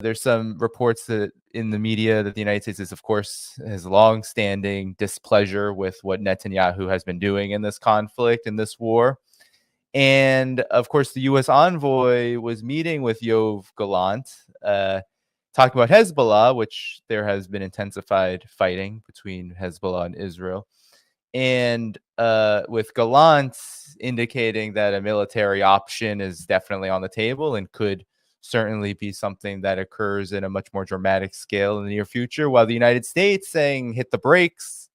There's some reports that in the media that the United States is, of course, has long-standing displeasure with what Netanyahu has been doing in this conflict, in this war. And of course, the U.S. envoy was meeting with Yoav Gallant, talking about Hezbollah, which there has been intensified fighting between Hezbollah and Israel. And with Gallant indicating that a military option is definitely on the table and could certainly be something that occurs in a much more dramatic scale in the near future, while the United States saying hit the brakes,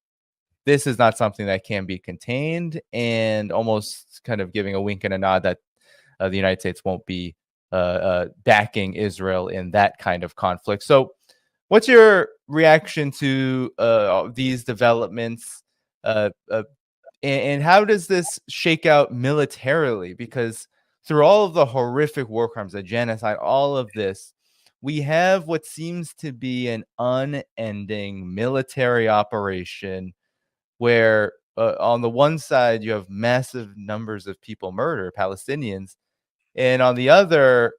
this is not something that can be contained, and almost kind of giving a wink and a nod that the United States won't be backing Israel in that kind of conflict. So what's your reaction to these developments? And how does this shake out militarily? Because through all of the horrific war crimes, the genocide, all of this, we have what seems to be an unending military operation where on the one side you have massive numbers of people murdered, Palestinians, and on the other,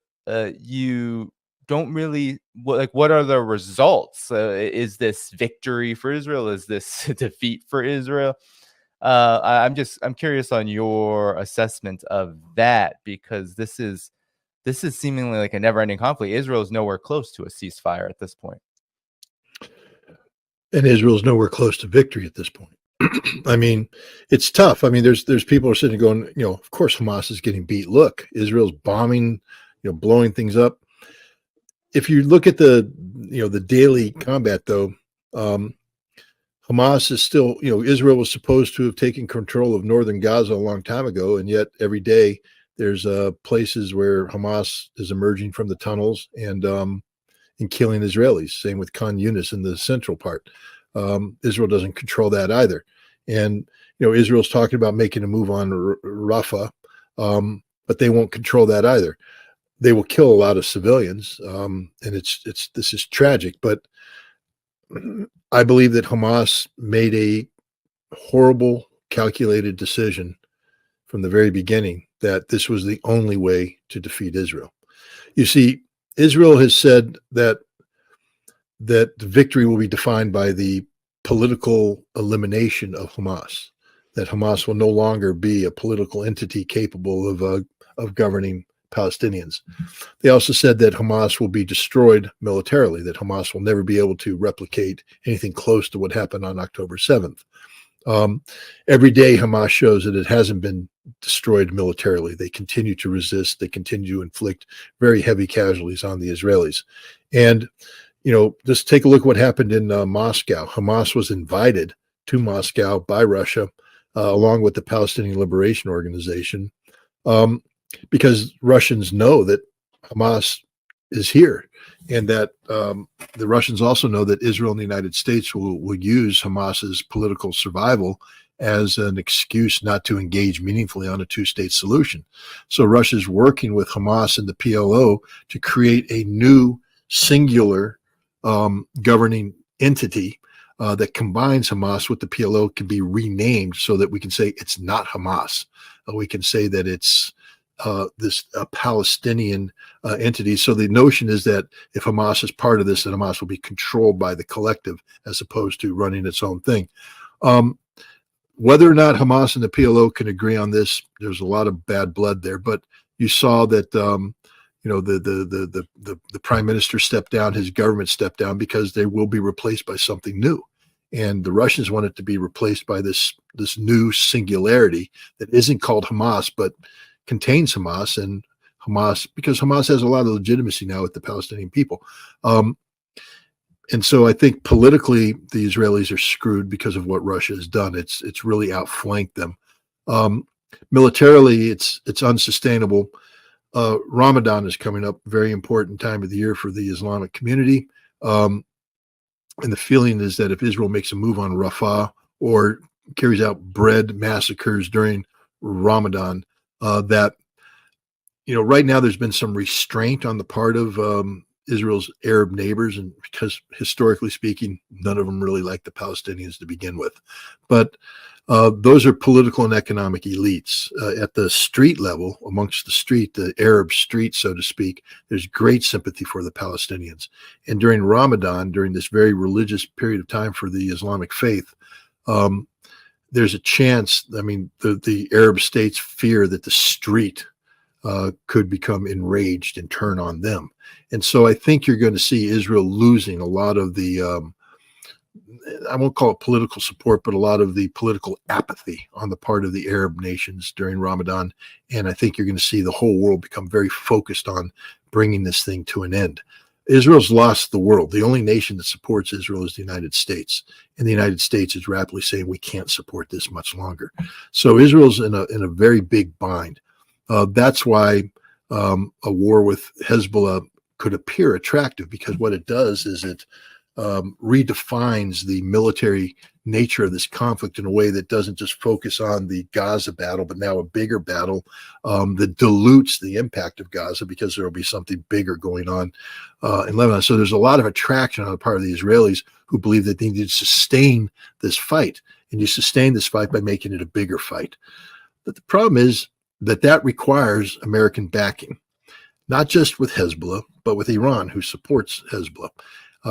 you don't really what are the results? Is this victory for Israel? Is this defeat for Israel? I'm curious on your assessment of that, because this is seemingly like a never-ending conflict. Israel is nowhere close to a ceasefire at this point, and Israel is nowhere close to victory at this point. I mean, it's tough. I mean, there's people are sitting going, of course Hamas is getting beat. Look, Israel's bombing, blowing things up. If you look at the daily combat, though, Hamas is still, Israel was supposed to have taken control of northern Gaza a long time ago, and yet every day there's places where Hamas is emerging from the tunnels and killing Israelis. Same with Khan Yunis in the central part. Israel doesn't control that either. And, Israel's talking about making a move on Rafah, but they won't control that either. They will kill a lot of civilians. And this is tragic, but I believe that Hamas made a horrible, calculated decision from the very beginning that this was the only way to defeat Israel. You see, Israel has said that the victory will be defined by the political elimination of Hamas, that Hamas will no longer be a political entity capable of governing Palestinians. They also said that Hamas will be destroyed militarily, that Hamas will never be able to replicate anything close to what happened on October 7th. Every day Hamas shows that it hasn't been destroyed militarily. They continue to resist. They continue to inflict very heavy casualties on the Israelis. And, just take a look at what happened in Moscow. Hamas was invited to Moscow by Russia, along with the Palestinian Liberation Organization, because Russians know that Hamas is here, and that the Russians also know that Israel and the United States will use Hamas's political survival as an excuse not to engage meaningfully on a two-state solution. So Russia's working with Hamas and the PLO to create a new singular governing entity that combines Hamas with the PLO, can be renamed so that we can say it's not Hamas. We can say that it's this Palestinian entity. So the notion is that if Hamas is part of this, then Hamas will be controlled by the collective as opposed to running its own thing. Whether or not Hamas and the PLO can agree on this, there's a lot of bad blood there. But you saw that the prime minister stepped down, his government stepped down, because they will be replaced by something new. And the Russians want it to be replaced by this new singularity that isn't called Hamas, but contains Hamas, and Hamas, because Hamas has a lot of legitimacy now with the Palestinian people. And so I think politically the Israelis are screwed because of what Russia has done. It's really outflanked them. Militarily, it's unsustainable. Ramadan is coming up, very important time of the year for the Islamic community. And the feeling is that if Israel makes a move on Rafah or carries out bread massacres during Ramadan, that, right now there's been some restraint on the part of Israel's Arab neighbors, and because historically speaking, none of them really like the Palestinians to begin with. But Those are political and economic elites. At the street level, amongst the Arab street, so to speak, there's great sympathy for the Palestinians. And during Ramadan, during this very religious period of time for the Islamic faith, there's a chance, I mean, the Arab states fear that the street could become enraged and turn on them. And so I think you're going to see Israel losing a lot of the I won't call it political support, but a lot of the political apathy on the part of the Arab nations during Ramadan. And I think you're going to see the whole world become very focused on bringing this thing to an end. Israel's lost the world. The only nation that supports Israel is the United States. And the United States is rapidly saying we can't support this much longer. So Israel's in a very big bind. That's why a war with Hezbollah could appear attractive, because what it does is it redefines the military nature of this conflict in a way that doesn't just focus on the Gaza battle, but now a bigger battle that dilutes the impact of Gaza, because there will be something bigger going on in Lebanon. So there's a lot of attraction on the part of the Israelis who believe that they need to sustain this fight. And you sustain this fight by making it a bigger fight. But the problem is that requires American backing, not just with Hezbollah, but with Iran, who supports Hezbollah.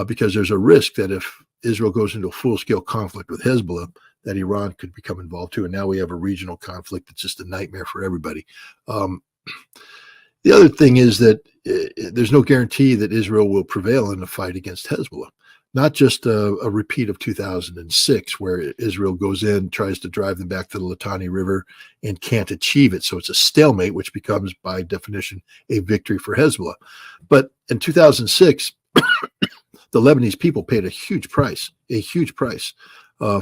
Because there's a risk that if Israel goes into a full-scale conflict with Hezbollah, that Iran could become involved too. And now we have a regional conflict that's just a nightmare for everybody. The other thing is that there's no guarantee that Israel will prevail in the fight against Hezbollah. Not just a repeat of 2006, where Israel goes in, tries to drive them back to the Litani River and can't achieve it. So it's a stalemate, which becomes, by definition, a victory for Hezbollah. But in 2006, the Lebanese people paid a huge price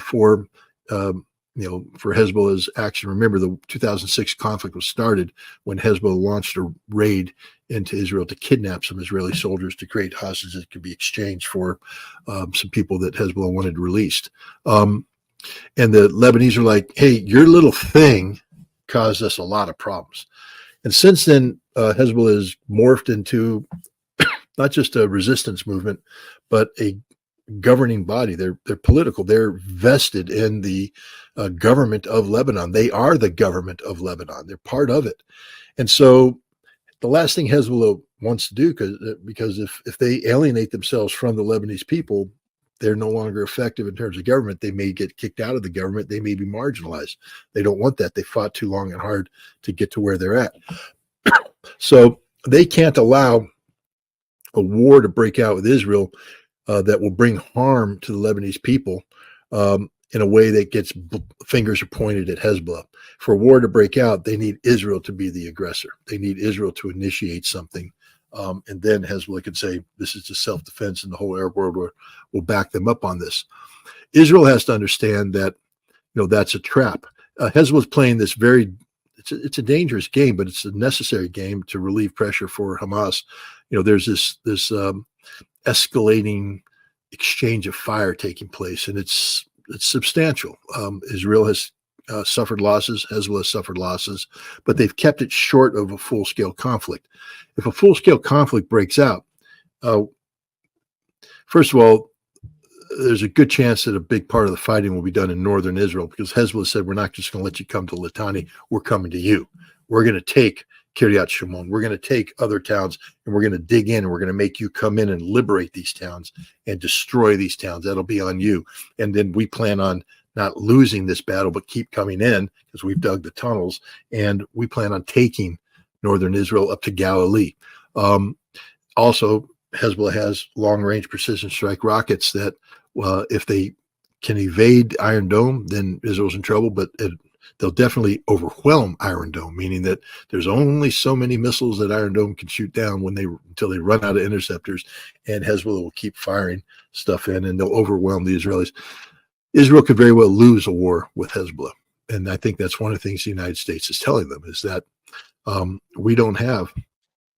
for Hezbollah's action. Remember, the 2006 conflict was started when Hezbollah launched a raid into Israel to kidnap some Israeli soldiers to create hostages that could be exchanged for some people that Hezbollah wanted released. And the Lebanese are like, hey, your little thing caused us a lot of problems. And since then, Hezbollah has morphed into not just a resistance movement, but a governing body. They're political. They're vested in the government of Lebanon. They are the government of Lebanon. They're part of it. And so the last thing Hezbollah wants to do, because if they alienate themselves from the Lebanese people, they're no longer effective in terms of government. They may get kicked out of the government. They may be marginalized. They don't want that. They fought too long and hard to get to where they're at. So they can't allow a war to break out with Israel that will bring harm to the Lebanese people in a way that gets fingers are pointed at Hezbollah. For a war to break out, they need Israel to be the aggressor. They need Israel to initiate something. And then Hezbollah can say, this is just self-defense, and the whole Arab world will back them up on this. Israel has to understand that, that's a trap. Hezbollah is playing this it's a dangerous game, but it's a necessary game to relieve pressure for Hamas. There's this escalating exchange of fire taking place, and it's substantial. Israel has suffered losses, Hezbollah has suffered losses, but they've kept it short of a full-scale conflict. If a full-scale conflict breaks out, first of all, there's a good chance that a big part of the fighting will be done in northern Israel, because Hezbollah said, we're not just going to let you come to Litani, we're coming to you. We're going to take Kiryat Shimon. We're going to take other towns, and we're going to dig in, and we're going to make you come in and liberate these towns and destroy these towns. That'll be on you. And then we plan on not losing this battle, but keep coming in, because we've dug the tunnels, and we plan on taking northern Israel up to Galilee. Also, Hezbollah has long-range precision strike rockets that, if they can evade Iron Dome, then Israel's in trouble, but they'll definitely overwhelm Iron Dome, meaning that there's only so many missiles that Iron Dome can shoot down until they run out of interceptors, and Hezbollah will keep firing stuff in, and they'll overwhelm the Israelis. Israel could very well lose a war with Hezbollah. And I think that's one of the things the United States is telling them, is that we don't have,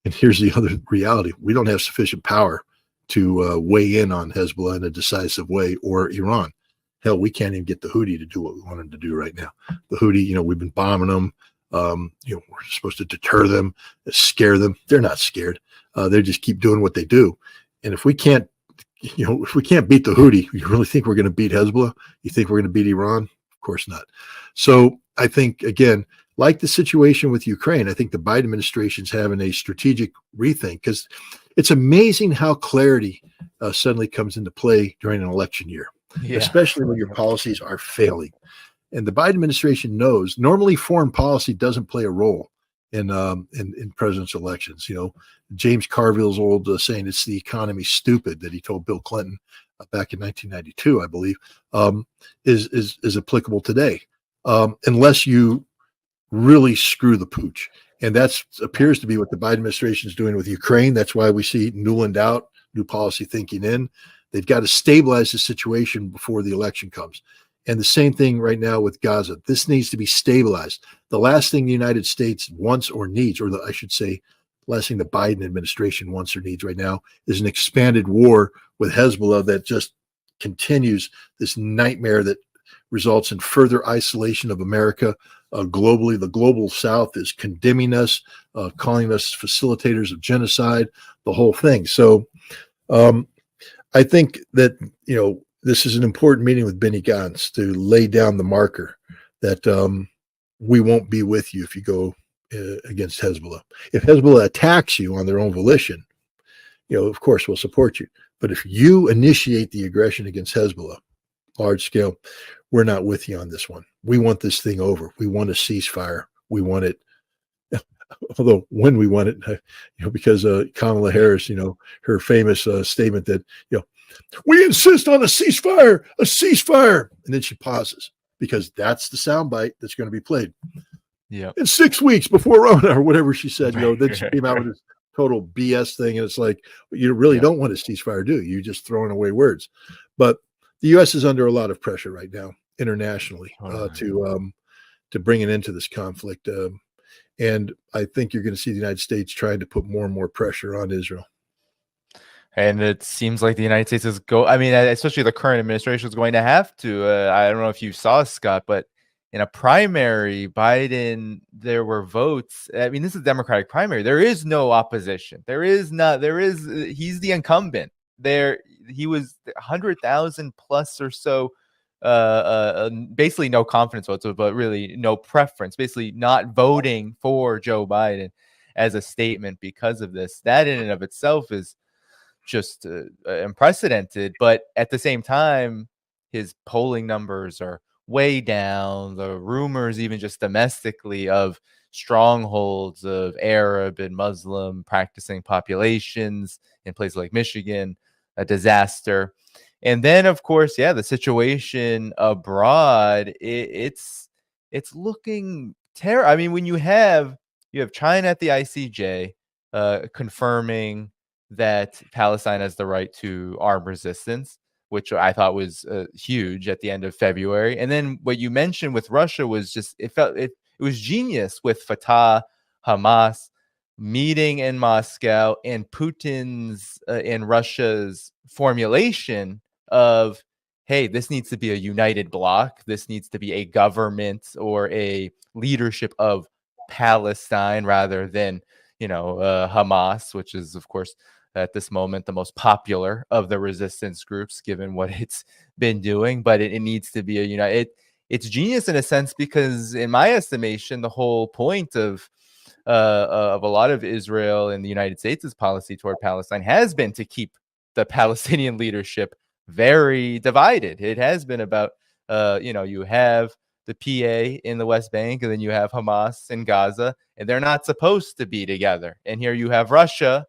and here's the other reality, we don't have sufficient power to weigh in on Hezbollah in a decisive way, or Iran. Hell, we can't even get the Houthi to do what we want them to do right now. The Houthi, we've been bombing them. We're supposed to deter them, scare them. They're not scared. They just keep doing what they do. And if we can't, if we can't beat the Houthi, you really think we're going to beat Hezbollah? You think we're going to beat Iran? Of course not. So I think, again, like the situation with Ukraine, I think the Biden administration is having a strategic rethink, because it's amazing how clarity suddenly comes into play during an election year, Yeah. especially when your policies are failing. And the Biden administration knows normally foreign policy doesn't play a role in presidential elections. James Carville's old saying, "It's the economy, stupid," that he told Bill Clinton back in 1992, I believe, is applicable today, unless you really screw the pooch. And that appears to be what the Biden administration is doing with Ukraine. That's why we see Newland out, new policy thinking in. They've got to stabilize the situation before the election comes. And the same thing right now with Gaza. This needs to be stabilized. The last thing the United States wants or needs, or I should say, last thing the Biden administration wants or needs right now, is an expanded war with Hezbollah that just continues this nightmare that results in further isolation of America globally. The global South is condemning us, calling us facilitators of genocide, the whole thing. So I think that, this is an important meeting with Benny Gantz to lay down the marker that we won't be with you if you go against Hezbollah. If Hezbollah attacks you on their own volition, of course we'll support you. But if you initiate the aggression against Hezbollah, large scale, we're not with you on this one. We want this thing over. We want a ceasefire. We want it. Although when we want it, because Kamala Harris, her famous statement that, we insist on a ceasefire, and then she pauses because that's the soundbite that's going to be played. Yeah. In 6 weeks before Rona, or whatever she said, then she came out with this total BS thing, and it's like, you really don't want a ceasefire, do you? You're just throwing away words. But the U.S. is under a lot of pressure right now internationally to bring an end to this conflict. And I think you're going to see the United States trying to put more and more pressure on Israel. And it seems like the United States is especially the current administration is going to have to. I don't know if you saw, Scott, but in a primary, Biden, there were votes. I mean, this is a Democratic primary. There is no opposition. He's the incumbent. He was 100,000 plus or so, basically no confidence votes, but really no preference, basically not voting for Joe Biden as a statement because of this. That in and of itself is just unprecedented. But at the same time, his polling numbers are way down. The rumors, even just domestically, of strongholds of Arab and Muslim practicing populations in places like Michigan, a disaster. And then, of course, the situation abroad, it's looking terrible. I mean, when you have China at the ICJ confirming that Palestine has the right to armed resistance, which I thought was huge at the end of February. And then what you mentioned with Russia was just, it was genius with Fatah, Hamas meeting in Moscow, and Putin's in Russia's formulation of, hey, this needs to be a united bloc. This needs to be a government or a leadership of Palestine rather than, Hamas, which is, of course, at this moment the most popular of the resistance groups, given what it's been doing. But it needs to be it's genius in a sense, because in my estimation, the whole point of a lot of Israel and the United States' policy toward Palestine has been to keep the Palestinian leadership very divided. It has been about, you have the PA in the West Bank, and then you have Hamas in Gaza, and they're not supposed to be together. And here you have Russia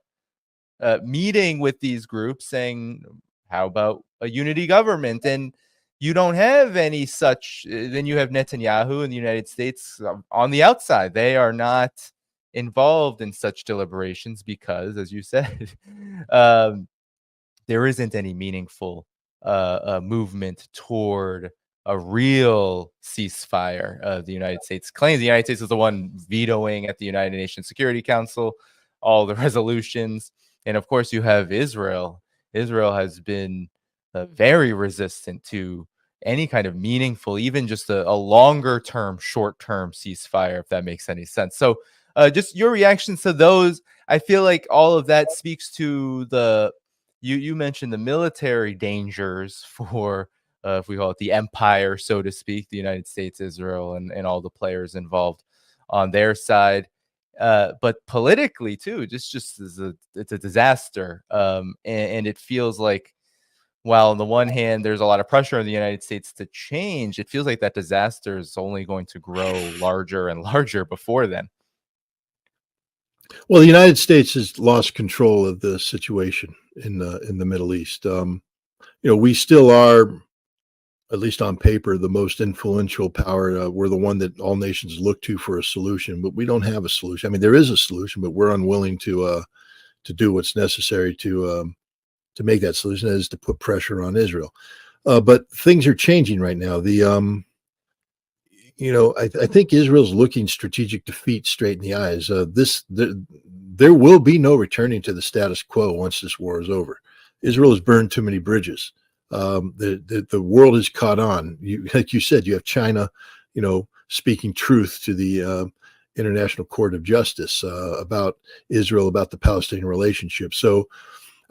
meeting with these groups saying, how about a unity government? And you don't have any such. Then you have Netanyahu in the United States on the outside. They are not involved in such deliberations because, as you said, there isn't any meaningful movement toward a real ceasefire. The United States claims the United States is the one vetoing at the United Nations Security Council all the resolutions. And of course, you have Israel. Israel has been very resistant to any kind of meaningful, even just a longer term, short term ceasefire, if that makes any sense. So just your reactions to those. I feel like all of that speaks to you mentioned the military dangers for if we call it the empire, so to speak, the United States, Israel, and all the players involved on their side. But politically too, just it's a disaster. And it feels like, while on the one hand there's a lot of pressure on the United States to change, it feels like that disaster is only going to grow larger and larger before then. Well, the United States has lost control of the situation in the Middle East. We still are, at least on paper, the most influential power. We're the one that all nations look to for a solution, but we don't have a solution. I mean, there is a solution, but we're unwilling to do what's necessary to make that solution, that is to put pressure on Israel. But things are changing right now. I think Israel's looking strategic defeat straight in the eyes. There will be no returning to the status quo once this war is over. Israel has burned too many bridges. The world has caught on. Like you said, you have China, speaking truth to the International Court of Justice about Israel, about the Palestinian relationship. So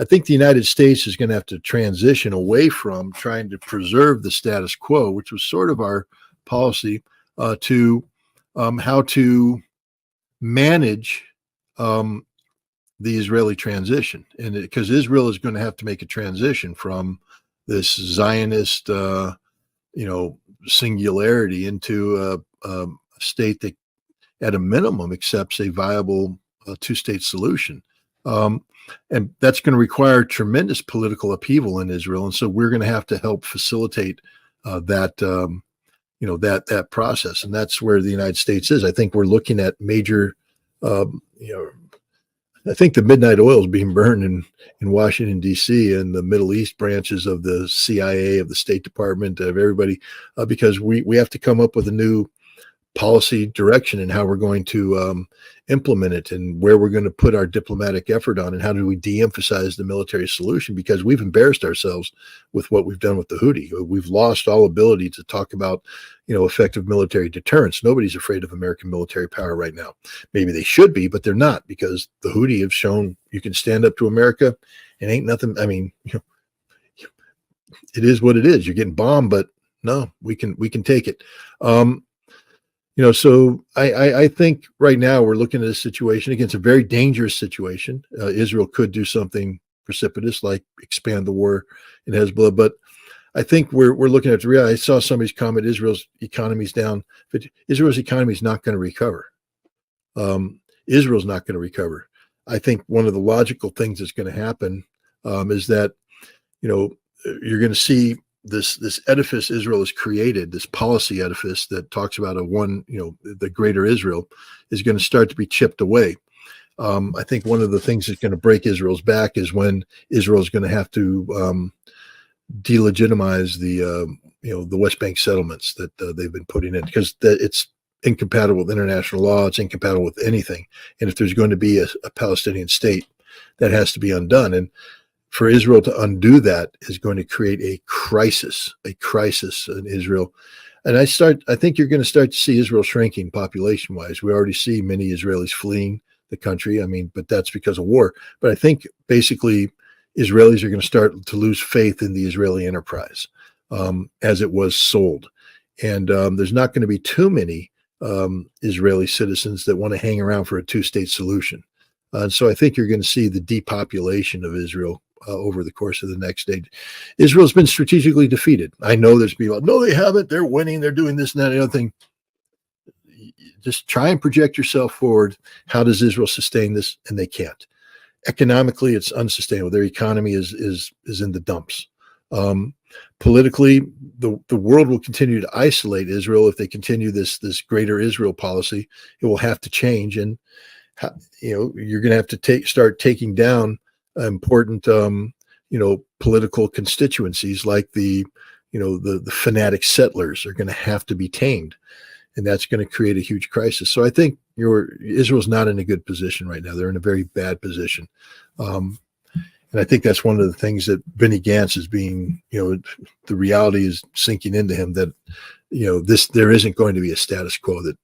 I think the United States is going to have to transition away from trying to preserve the status quo, which was sort of our policy, to how to manage the Israeli transition. And because Israel is going to have to make a transition from this Zionist, singularity into a state that, at a minimum, accepts a viable two-state solution. And that's going to require tremendous political upheaval in Israel. And so we're going to have to help facilitate that process. And that's where the United States is. I think we're looking at major, I think the midnight oil is being burned in Washington, D.C., and the Middle East branches of the CIA, of the State Department, of everybody, because we have to come up with a new policy direction and how we're going to implement it, and where we're going to put our diplomatic effort on, and how do we de-emphasize the military solution, because we've embarrassed ourselves with what we've done with the Houthi. We've lost all ability to talk about effective military deterrence. Nobody's afraid of American military power right now. Maybe they should be, but they're not, because the Houthi have shown you can stand up to America and ain't nothing. I mean, it is what it is. You're getting bombed, but no, we can take it. So I think right now we're looking at a situation, against a very dangerous situation. Israel could do something precipitous, like expand the war in Hezbollah. But I think we're looking at the reality. I saw somebody's comment, Israel's economy is down, but Israel's economy is not going to recover. Israel's not going to recover. I think one of the logical things that's going to happen is that, you're going to see this edifice Israel has created, this policy edifice that talks about the greater Israel, is going to start to be chipped away. I think one of the things that's going to break Israel's back is when Israel is going to have to delegitimize the West Bank settlements that they've been putting in, because it's incompatible with international law. It's incompatible with anything. And if there's going to be a Palestinian state, that has to be undone. And for Israel to undo that is going to create a crisis in Israel. And I think you're going to start to see Israel shrinking population-wise. We already see many Israelis fleeing the country. I mean, but that's because of war. But I think basically Israelis are going to start to lose faith in the Israeli enterprise as it was sold. And there's not going to be too many Israeli citizens that want to hang around for a two-state solution. And so I think you're going to see the depopulation of Israel over the course of the next day. Israel's been strategically defeated. I know there's people, no, they haven't. They're winning. They're doing this and that and the other thing. Just try and project yourself forward. How does Israel sustain this? And they can't. Economically, it's unsustainable. Their economy is in the dumps. Politically, the world will continue to isolate Israel if they continue this greater Israel policy. It will have to change, and you're going to have to start taking down important political constituencies, like the fanatic settlers are going to have to be tamed, and that's going to create a huge crisis. So I think Israel's not in a good position right now. They're in a very bad position, and I think that's one of the things that Benny Gantz is being, the reality is sinking into him, that there isn't going to be a status quo, that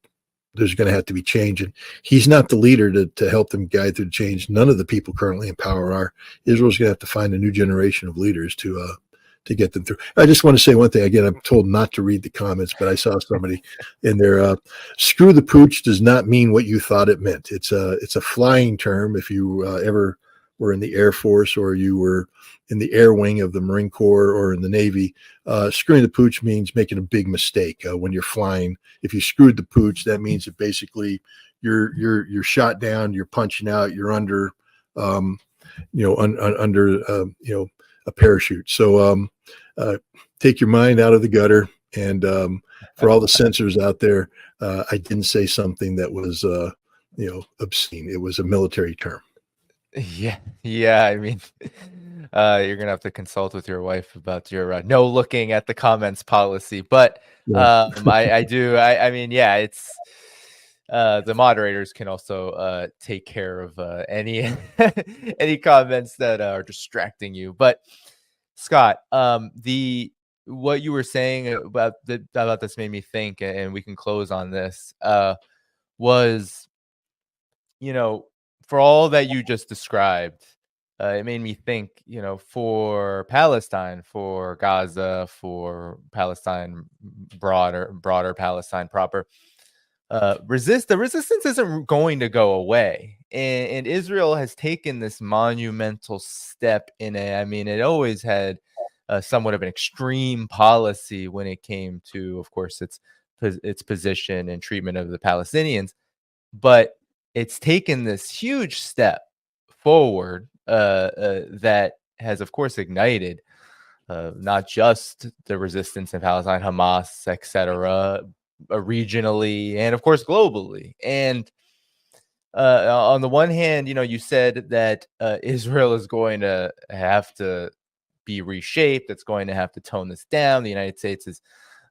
there's going to have to be change. And he's not the leader to help them guide through the change. None of the people currently in power are. Israel's going to have to find a new generation of leaders to get them through. I just want to say one thing. Again, I'm told not to read the comments, but I saw somebody in there. Screw the pooch does not mean what you thought it meant. It's a flying term. If you ever were in the Air Force or you were in the air wing of the Marine Corps or in the Navy, screwing the pooch means making a big mistake when you're flying. If you screwed the pooch, that means that basically you're shot down, you're punching out, you're under, under a parachute. So take your mind out of the gutter. And for all the censors out there, I didn't say something that was obscene. It was a military term. Yeah. I mean, you're gonna have to consult with your wife about your no looking at the comments policy. But I do. I mean, yeah, it's the moderators can also take care of any any comments that are distracting you. But Scott, what you were saying about this made me think, and we can close on this. Was for all that you just described, it made me think, for Palestine, for Gaza, for Palestine, broader Palestine proper, the resistance isn't going to go away. And Israel has taken this monumental step I mean, it always had somewhat of an extreme policy when it came to, of course, its position and treatment of the Palestinians. But it's taken this huge step forward that has, of course, ignited not just the resistance in Palestine, Hamas, etc., regionally and, of course, globally. And on the one hand, you said that Israel is going to have to be reshaped. It's going to have to tone this down. The United States is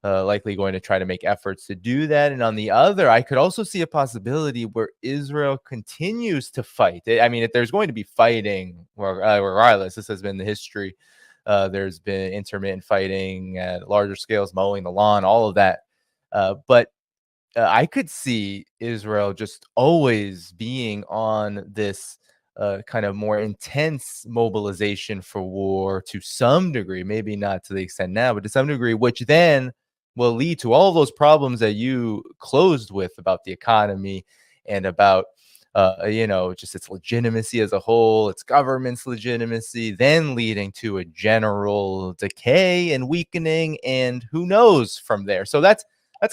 likely going to try to make efforts to do that. And on the other, I could also see a possibility where Israel continues to fight. I mean, if there's going to be fighting, regardless, this has been the history. There's been intermittent fighting at larger scales, mowing the lawn, all of that. But I could see Israel just always being on this kind of more intense mobilization for war to some degree, maybe not to the extent now, but to some degree, which then will lead to all those problems that you closed with about the economy and about, just its legitimacy as a whole, its government's legitimacy, then leading to a general decay and weakening, and who knows from there. So that's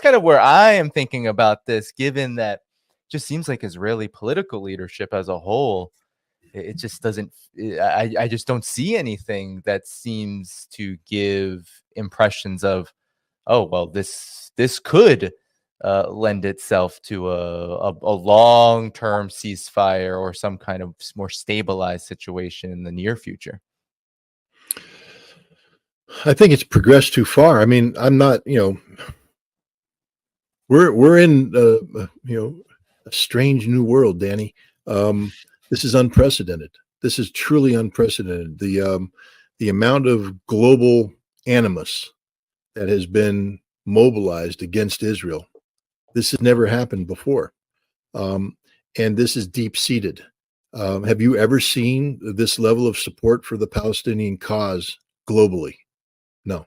kind of where I am thinking about this, given that just seems like Israeli political leadership as a whole, it just doesn't, I just don't see anything that seems to give impressions of, oh, well, this could lend itself to a long-term ceasefire or some kind of more stabilized situation in the near future. I think it's progressed too far. I mean, I'm not, we're in, a strange new world, Danny. This is unprecedented. This is truly unprecedented. The amount of global animus that has been mobilized against Israel. This has never happened before. And this is deep-seated. Have you ever seen this level of support for the Palestinian cause globally? No.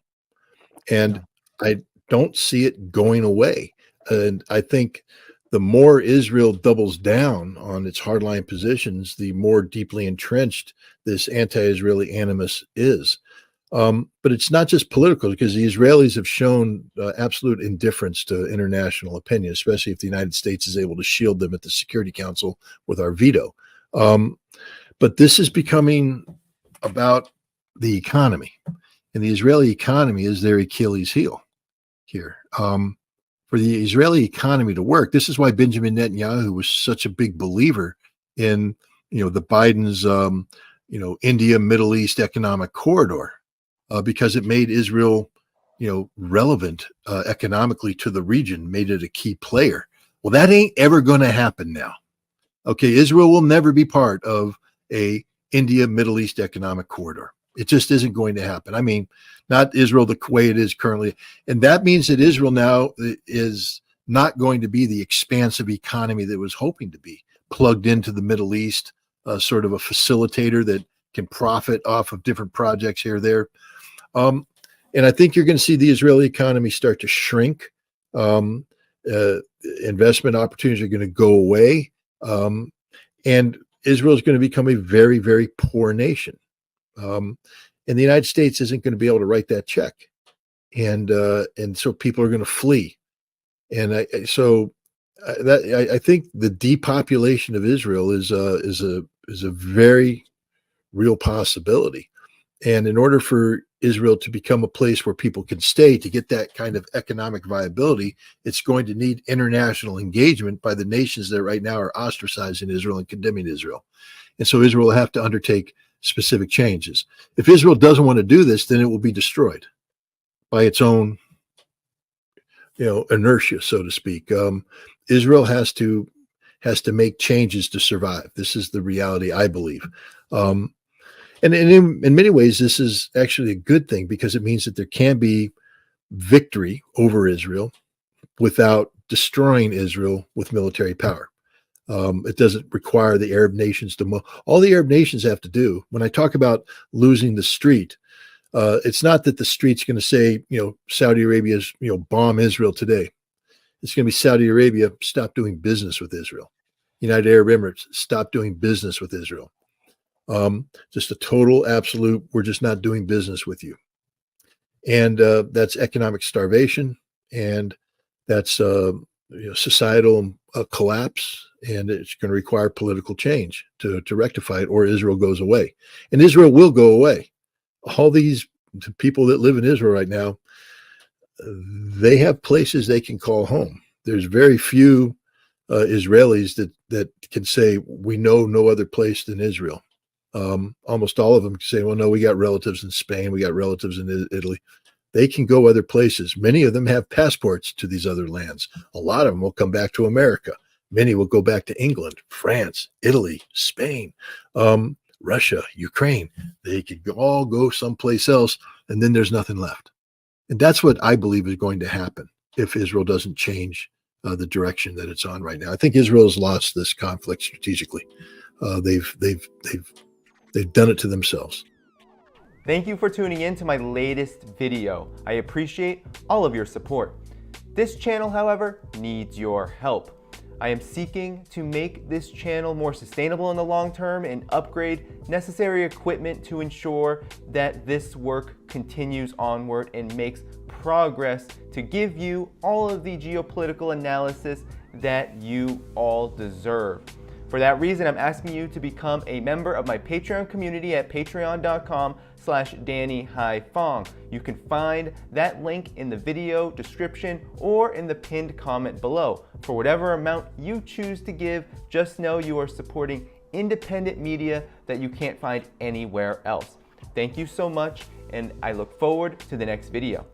And I don't see it going away. And I think the more Israel doubles down on its hardline positions, the more deeply entrenched this anti-Israeli animus is. But it's not just political, because the Israelis have shown absolute indifference to international opinion, especially if the United States is able to shield them at the Security Council with our veto. But this is becoming about the economy, and the Israeli economy is their Achilles heel here. For the Israeli economy to work, this is why Benjamin Netanyahu was such a big believer in, the Biden's, India, Middle East economic corridor. Because it made Israel, relevant economically to the region, made it a key player. Well, that ain't ever going to happen now. Okay, Israel will never be part of a India, Middle East economic corridor. It just isn't going to happen. I mean, not Israel the way it is currently. And that means that Israel now is not going to be the expansive economy that it was hoping to be, plugged into the Middle East, sort of a facilitator that can profit off of different projects here or there. And I think you're going to see the Israeli economy start to shrink. Um, uh, Investment opportunities are going to go away. And Israel is going to become a very, very poor nation. And the United States isn't going to be able to write that check. And so people are going to flee. And I think the depopulation of Israel is a very real possibility. And in order for Israel to become a place where people can stay, to get that kind of economic viability, it's going to need international engagement by the nations that right now are ostracizing Israel and condemning Israel. And so Israel will have to undertake specific changes. If Israel doesn't want to do this, then it will be destroyed by its own, inertia, so to speak. Israel has to make changes to survive. This is the reality, I believe. And in many ways, this is actually a good thing, because it means that there can be victory over Israel without destroying Israel with military power. It doesn't require the Arab nations to all the Arab nations have to do. When I talk about losing the street, it's not that the street's going to say, Saudi Arabia's, bomb Israel today. It's going to be Saudi Arabia, stop doing business with Israel. United Arab Emirates, stop doing business with Israel. Just a total, absolute, we're just not doing business with you. And that's economic starvation, and that's societal collapse, and it's going to require political change to rectify it, or Israel goes away. And Israel will go away. All these people that live in Israel right now, they have places they can call home. There's very few Israelis that can say, we know no other place than Israel. Almost all of them say, well, no, we got relatives in Spain, we got relatives in Italy. They can go other places. Many of them have passports to these other lands. A lot of them will come back to America. Many will go back to England, France, Italy, Spain, Russia, Ukraine. They could all go someplace else, and then there's nothing left. And that's what I believe is going to happen if Israel doesn't change the direction that it's on right now. I think Israel has lost this conflict strategically. They've done it to themselves. Thank you for tuning in to my latest video. I appreciate all of your support. This channel, however, needs your help. I am seeking to make this channel more sustainable in the long term and upgrade necessary equipment to ensure that this work continues onward and makes progress to give you all of the geopolitical analysis that you all deserve. For that reason, I'm asking you to become a member of my Patreon community at patreon.com/DannyHaiFong. You can find that link in the video description or in the pinned comment below. For whatever amount you choose to give, just know you are supporting independent media that you can't find anywhere else. Thank you so much, and I look forward to the next video.